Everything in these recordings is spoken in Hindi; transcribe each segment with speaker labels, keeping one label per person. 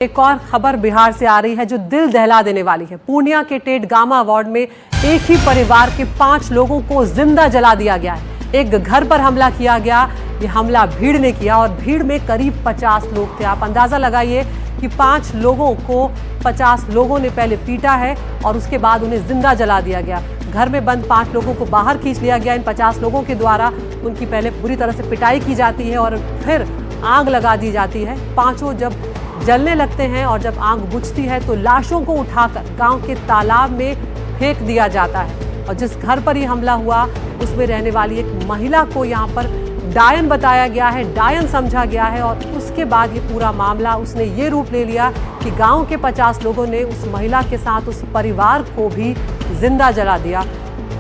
Speaker 1: एक और खबर बिहार से आ रही है जो दिल दहला देने वाली है। पूर्णिया के टेट गामा वार्ड में एक ही परिवार के 5 लोगों को जिंदा जला दिया गया है। एक घर पर हमला किया गया। ये हमला भीड़ ने किया और भीड़ में करीब 50 लोग थे। आप अंदाजा लगाइए कि 5 लोगों को 50 लोगों ने पहले पीटा है और उसके बाद उन्हें जिंदा जला दिया गया। घर में बंद 5 लोगों को बाहर खींच लिया गया। इन 50 लोगों के द्वारा उनकी पहले बुरी तरह से पिटाई की जाती है और फिर आग लगा दी जाती है। पांचों जब जलने लगते हैं और जब आग बुझती है तो लाशों को उठाकर गांव के तालाब में फेंक दिया जाता है। और जिस घर पर ये हमला हुआ उसमें रहने वाली एक महिला को यहाँ पर डायन बताया गया है, डायन समझा गया है। और उसके बाद ये पूरा मामला उसने ये रूप ले लिया कि गांव के 50 लोगों ने उस महिला के साथ उस परिवार को भी जिंदा जला दिया।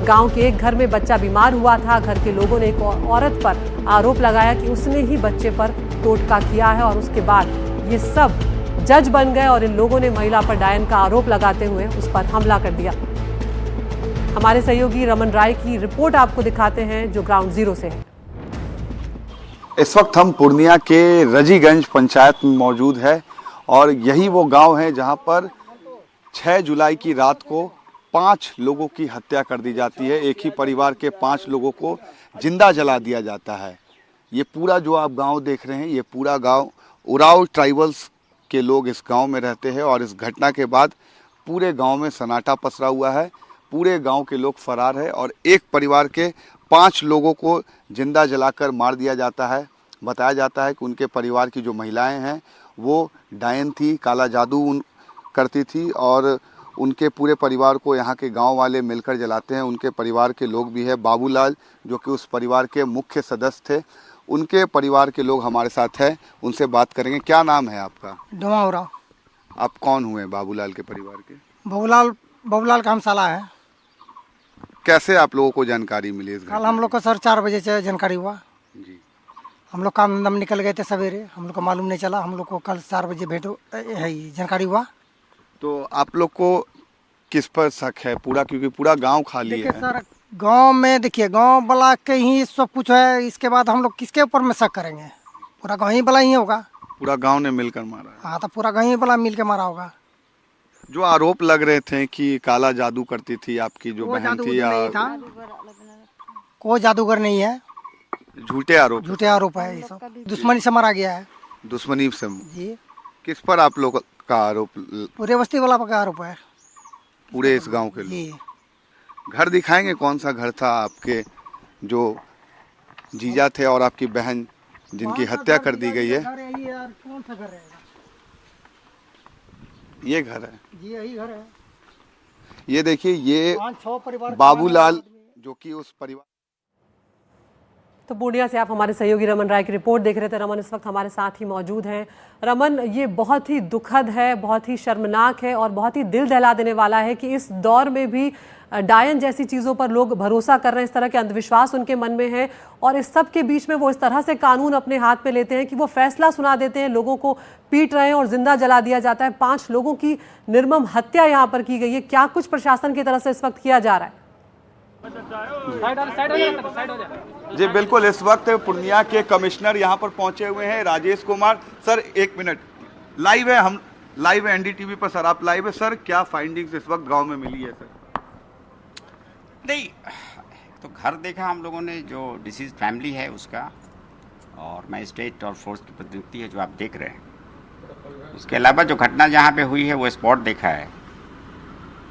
Speaker 1: गांव के एक घर में बच्चा बीमार हुआ था। घर के लोगों ने एक औरत पर आरोप लगाया कि उसने ही बच्चे पर टोटका किया है और उसके बाद ये सब जज बन गए और इन लोगों ने महिला पर डायन का आरोप लगाते हुए उस पर हमला कर दिया। हमारे सहयोगी रमन राय की रिपोर्ट आपको दिखाते हैं जो ग्राउंड जीरो से है।
Speaker 2: इस वक्त हम पूर्णिया के रजीगंज पंचायत में मौजूद है और यही वो गांव है जहां पर 6 जुलाई की रात को 5 लोगों की हत्या कर दी जाती है। एक ही परिवार के 5 लोगों को जिंदा जला दिया जाता है। ये पूरा जो आप गांव देख रहे हैं, ये पूरा गांव उराव ट्राइबल्स के लोग इस गांव में रहते हैं और इस घटना के बाद पूरे गांव में सन्नाटा पसरा हुआ है। पूरे गांव के लोग फरार है और एक परिवार के 5 लोगों को जिंदा जलाकर मार दिया जाता है। बताया जाता है कि उनके परिवार की जो महिलाएं हैं वो डायन थी, काला जादू करती थी और उनके पूरे परिवार को यहाँ के गांव वाले मिलकर जलाते हैं। उनके परिवार के लोग भी हैं। बाबूलाल जो कि उस परिवार के मुख्य सदस्य थे, उनके परिवार के लोग हमारे साथ हैं, उनसे बात करेंगे। क्या नाम है आपका?
Speaker 3: डोमा उराव।
Speaker 2: आप कौन हुए बाबूलाल के परिवार के?
Speaker 3: बाबूलाल का हम साला है।
Speaker 2: कैसे आप लोगों को जानकारी मिली इस घटना
Speaker 3: कल हम लोग को सर 4 बजे से जानकारी हुआ
Speaker 2: जी।
Speaker 3: हम लोग काम धंधा में निकल गए थे सवेरे, हम लोग को मालूम नहीं चला। हम लोग को कल 4 बजे जानकारी हुआ।
Speaker 2: तो आप लोग को किस पर शक है पूरा, क्योंकि पूरा गांव खाली
Speaker 3: देखिए
Speaker 2: है?
Speaker 3: सर, गांव में देखिए गांव वाला के ही सब कुछ है। इसके बाद हम लोग किसके ऊपर में शक करेंगे? पूरा गांव ही वाला ही होगा।
Speaker 2: पूरा गांव ने मिलकर मारा है।
Speaker 3: हाँ, तो पूरा गांव ही वाला मिल के मारा होगा।
Speaker 2: जो आरोप लग रहे थे कि काला जादू करती थी आपकी जो बहन थी, या
Speaker 3: कोई जादूगर नहीं है।
Speaker 2: झूठे आरोप
Speaker 3: है। ये सब दुश्मनी से मारा गया है।
Speaker 2: दुश्मनी से
Speaker 3: जी।
Speaker 2: किस पर आप लोग का आरोप?
Speaker 3: पूरे बस्ती वाला का आरोप है।
Speaker 2: पूरे इस गांव के लोग।
Speaker 3: जी।
Speaker 2: घर दिखाएंगे कौन सा घर था आपके जो जीजा थे और आपकी बहन जिनकी हत्या कर दी गई है?
Speaker 3: कौन सा घर है?
Speaker 2: ये घर है
Speaker 3: जी, यही घर है।
Speaker 2: ये देखिए, ये
Speaker 3: 5-6 परिवार
Speaker 2: बाबूलाल जो कि उस परिवार।
Speaker 1: तो पूर्णिया से आप हमारे सहयोगी रमन राय की रिपोर्ट देख रहे थे। रमन इस वक्त हमारे साथ ही मौजूद हैं। रमन, ये बहुत ही दुखद है, बहुत ही शर्मनाक है और बहुत ही दिल दहला देने वाला है कि इस दौर में भी डायन जैसी चीज़ों पर लोग भरोसा कर रहे हैं। इस तरह के अंधविश्वास उनके मन में है और इस सब के बीच में वो इस तरह से कानून अपने हाथ में लेते हैं कि वो फैसला सुना देते हैं। लोगों को पीट रहे हैं और जिंदा जला दिया जाता है। 5 लोगों की निर्मम हत्या यहाँ पर की गई है। क्या कुछ प्रशासन की तरफ से इस वक्त किया जा रहा है?
Speaker 2: जी बिल्कुल, इस वक्त पूर्णिया के कमिश्नर यहाँ पर पहुंचे हुए हैं, Rajesh Kumar. Sir 1 minute, live है, हम लाइव है एनडीटीवी पर। सर आप लाइव है। सर क्या फाइंडिंग्स इस वक्त गांव में मिली है? सर
Speaker 4: नहीं, तो घर देखा हम लोगों ने, जो डिसीज फैमिली है उसका, और मैजिस्ट्रेट और फोर्स की प्रतिनिधि है जो आप देख रहे हैं। उसके अलावा जो घटना जहाँ पे हुई है वो स्पॉट देखा है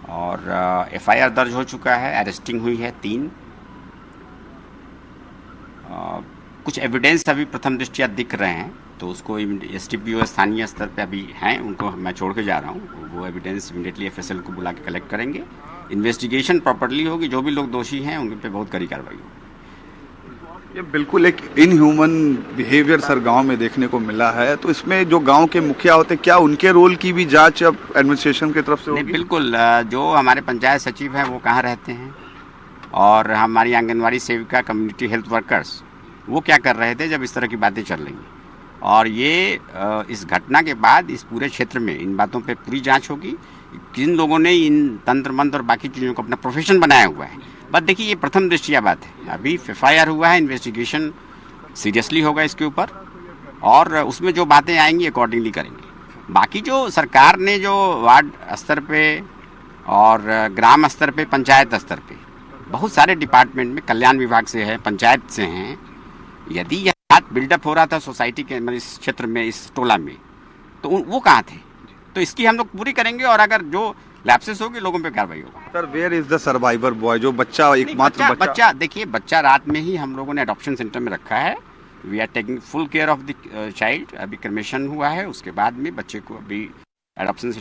Speaker 4: और एफआईआर दर्ज हो चुका है। अरेस्टिंग हुई है 3। कुछ एविडेंस अभी प्रथम दृष्टया दिख रहे हैं, तो उसको एसडीपीओ स्थानीय स्तर पे अभी हैं, उनको मैं छोड़ के जा रहा हूँ। वो एविडेंस इमीडिएटली एफएसएल को बुला के कलेक्ट करेंगे। इन्वेस्टिगेशन प्रॉपर्ली होगी। जो भी लोग दोषी हैं उन पे बहुत कड़ी कार्रवाई होगी।
Speaker 2: ये बिल्कुल एक इनह्यूमन बिहेवियर सर गांव में देखने को मिला है। तो इसमें जो गांव के मुखिया होते, क्या उनके रोल की भी जांच अब एडमिनिस्ट्रेशन की तरफ से होगी?
Speaker 4: नहीं, बिल्कुल। जो हमारे पंचायत सचिव हैं वो कहाँ रहते हैं और हमारी आंगनवाड़ी सेविका, कम्युनिटी हेल्थ वर्कर्स वो क्या कर रहे थे जब इस तरह की बातें चल रही हैं। और ये इस घटना के बाद इस पूरे क्षेत्र में इन बातों पे पूरी जांच होगी। किन लोगों ने इन तंत्र मंत्र और बाकी चीज़ों को अपना प्रोफेशन बनाया हुआ है। बट देखिए, ये प्रथम दृष्टिया बात है। अभी एफआईआर हुआ है, इन्वेस्टिगेशन सीरियसली होगा इसके ऊपर और उसमें जो बातें आएंगी अकॉर्डिंगली करेंगे। बाकी जो सरकार ने जो वार्ड स्तर पे और ग्राम स्तर पे, पंचायत स्तर पे बहुत सारे डिपार्टमेंट में, कल्याण विभाग से है, पंचायत से हैं, यदि यह बात बिल्डअप हो रहा था सोसाइटी के मतलब इस क्षेत्र में, इस टोला में, तो वो कहाँ थे? तो इसकी हम लोग पूरी करेंगे और अगर जो लैप्सेस होगी लोगों पे कार्रवाई होगा।
Speaker 2: Sir, where is the survivor boy, जो बच्चा एकमात्र
Speaker 4: बच्चा देखिए, बच्चा रात में ही हम लोगों ने अडॉप्शन सेंटर में रखा है। We are taking full care of the child. अभी क्रमेशन हुआ है, उसके बाद में बच्चे को अभी एडॉप्शन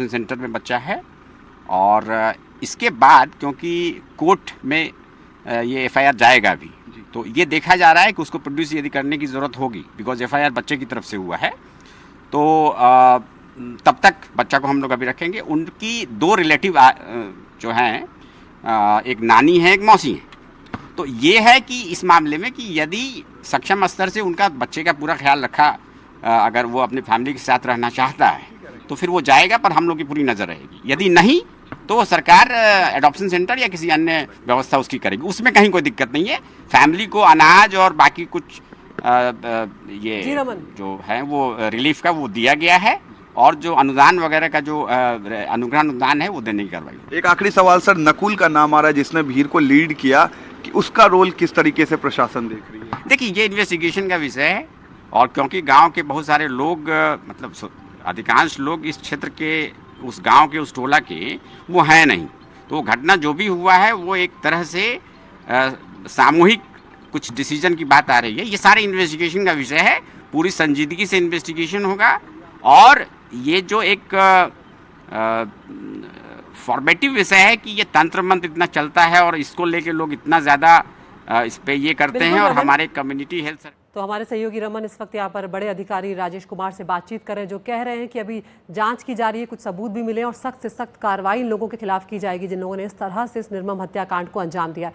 Speaker 4: सेंटर में बच्चा है। और इसके बाद क्योंकि कोर्ट में ये FIR जाएगा अभी, तो ये देखा जा रहा है कि उसको प्रोड्यूस यदि करने की ज़रूरत होगी, बिकॉज FIR बच्चे की तरफ से हुआ है, तो तब तक बच्चा को हम लोग अभी रखेंगे। उनकी 2 रिलेटिव जो हैं, एक नानी है, एक मौसी है। तो ये है कि इस मामले में कि यदि सक्षम स्तर से उनका बच्चे का पूरा ख्याल रखा, अगर वो अपनी फैमिली के साथ रहना चाहता है तो फिर वो जाएगा, पर हम लोग की पूरी नज़र रहेगी। यदि नहीं तो सरकार एडॉप्शन सेंटर या किसी अन्य व्यवस्था उसकी करेगी, उसमें कहीं कोई दिक्कत नहीं है। फैमिली को अनाज और बाकी कुछ ये जो है वो रिलीफ का वो दिया गया है, और जो अनुदान वगैरह का जो अनुग्रह अनुदान है वो देने की कार्रवाई।
Speaker 2: एक आखिरी सवाल सर, नकुल का नाम आ रहा है जिसने भीड़ को लीड किया, कि उसका रोल किस तरीके से प्रशासन देख रही है?
Speaker 4: देखिए, ये इन्वेस्टिगेशन का विषय है, और क्योंकि गांव के बहुत सारे लोग, मतलब अधिकांश लोग इस क्षेत्र के, उस गांव के, उस टोला के वो हैं नहीं, तो घटना जो भी हुआ है वो एक तरह से सामूहिक कुछ डिसीजन की बात आ रही है। ये सारे इन्वेस्टिगेशन का विषय है, पूरी संजीदगी से इन्वेस्टिगेशन होगा, और ये जो एक फॉर्मेटिव विषय है कि ये तंत्र मंत्र इतना चलता है और इसको लेके लोग इतना ज़्यादा इस पे ये करते हैं, और हमारे कम्युनिटी हेल्थ।
Speaker 1: तो हमारे सहयोगी रमन इस वक्त यहाँ पर बड़े अधिकारी राजेश कुमार से बातचीत कर रहे हैं, जो कह रहे हैं कि अभी जांच की जा रही है, कुछ सबूत भी मिले और सख्त से सख्त कार्रवाई इन लोगों के खिलाफ की जाएगी जिन लोगों ने इस तरह से इस निर्मम हत्याकांड को अंजाम दिया।